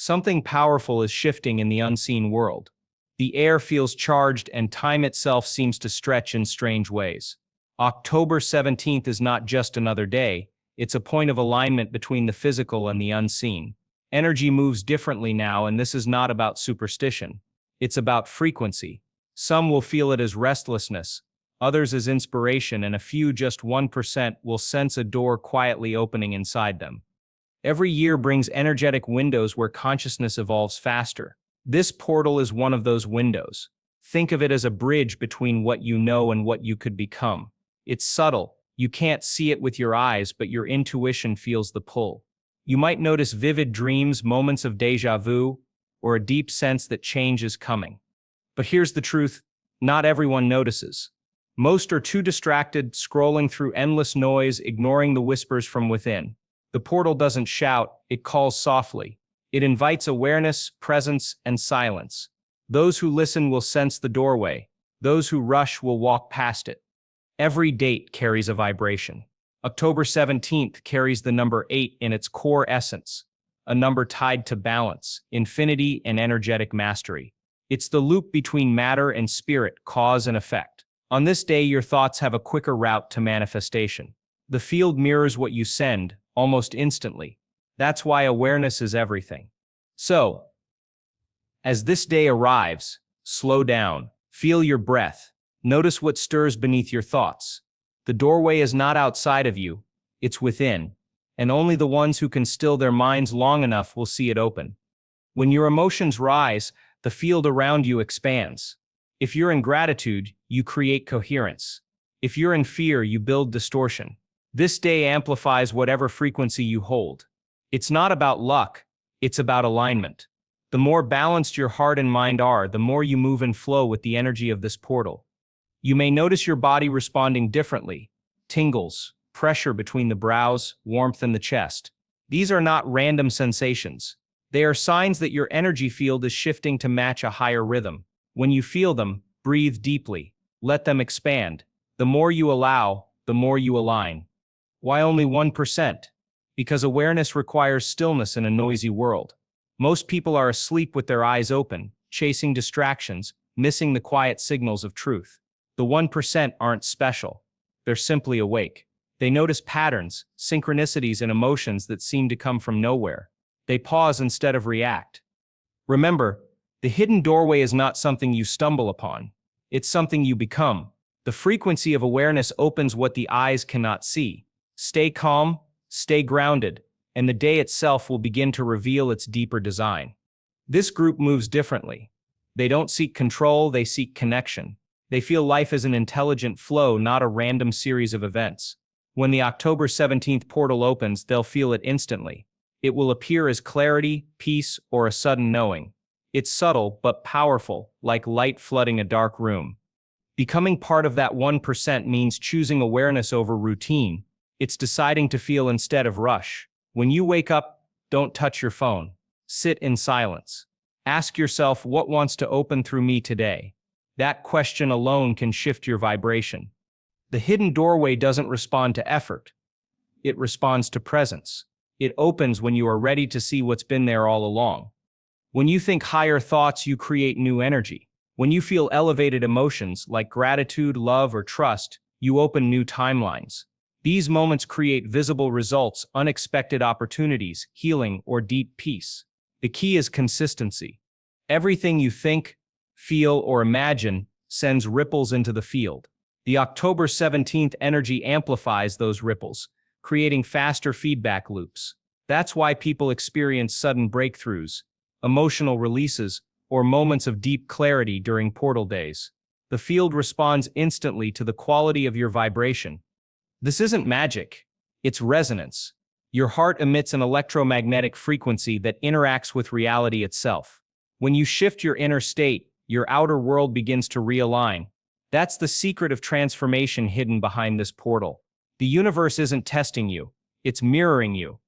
Something powerful is shifting in the unseen world. The air feels charged and time itself seems to stretch in strange ways. October 17th is not just another day, it's a point of alignment between the physical and the unseen. Energy moves differently now, and this is not about superstition. It's about frequency. Some will feel it as restlessness, others as inspiration, and a few, just 1%, will sense a door quietly opening inside them. Every year brings energetic windows where consciousness evolves faster. This portal is one of those windows. Think of it as a bridge between what you know and what you could become. It's subtle. You can't see it with your eyes, but your intuition feels the pull. You might notice vivid dreams, moments of déjà vu, or a deep sense that change is coming. But here's the truth: not everyone notices. Most are too distracted, scrolling through endless noise, ignoring the whispers from within. The portal doesn't shout, it calls softly. It invites awareness, presence, and silence. Those who listen will sense the doorway. Those who rush will walk past it. Every date carries a vibration. October 17th carries the number 8 in its core essence, a number tied to balance, infinity, and energetic mastery. It's the loop between matter and spirit, cause and effect. On this day, your thoughts have a quicker route to manifestation. The field mirrors what you send, almost instantly. That's why awareness is everything. So, as this day arrives, slow down, feel your breath, notice what stirs beneath your thoughts. The doorway is not outside of you, it's within, and only the ones who can still their minds long enough will see it open. When your emotions rise, the field around you expands. If you're in gratitude, you create coherence. If you're in fear, you build distortion. This day amplifies whatever frequency you hold. It's not about luck, it's about alignment. The more balanced your heart and mind are, the more you move and flow with the energy of this portal. You may notice your body responding differently: tingles, pressure between the brows, warmth in the chest. These are not random sensations. They are signs that your energy field is shifting to match a higher rhythm. When you feel them, breathe deeply. Let them expand. The more you allow, the more you align. Why only 1%? Because awareness requires stillness in a noisy world. Most people are asleep with their eyes open, chasing distractions, missing the quiet signals of truth. The 1% aren't special. They're simply awake. They notice patterns, synchronicities, and emotions that seem to come from nowhere. They pause instead of react. Remember, the hidden doorway is not something you stumble upon. It's something you become. The frequency of awareness opens what the eyes cannot see. Stay calm, stay grounded, and the day itself will begin to reveal its deeper design. This group moves differently. They don't seek control, they seek connection. They feel life as an intelligent flow, not a random series of events. When the October 17th portal opens, they'll feel it instantly. It will appear as clarity, peace, or a sudden knowing. It's subtle but powerful, like light flooding a dark room. Becoming part of that 1% means choosing awareness over routine. It's deciding to feel instead of rush. When you wake up, don't touch your phone. Sit in silence. Ask yourself, what wants to open through me today? That question alone can shift your vibration. The hidden doorway doesn't respond to effort. It responds to presence. It opens when you are ready to see what's been there all along. When you think higher thoughts, you create new energy. When you feel elevated emotions like gratitude, love, or trust, you open new timelines. These moments create visible results, unexpected opportunities, healing, or deep peace. The key is consistency. Everything you think, feel, or imagine sends ripples into the field. The October 17th energy amplifies those ripples, creating faster feedback loops. That's why people experience sudden breakthroughs, emotional releases, or moments of deep clarity during portal days. The field responds instantly to the quality of your vibration. This isn't magic, it's resonance. Your heart emits an electromagnetic frequency that interacts with reality itself. When you shift your inner state, your outer world begins to realign. That's the secret of transformation hidden behind this portal. The universe isn't testing you, it's mirroring you.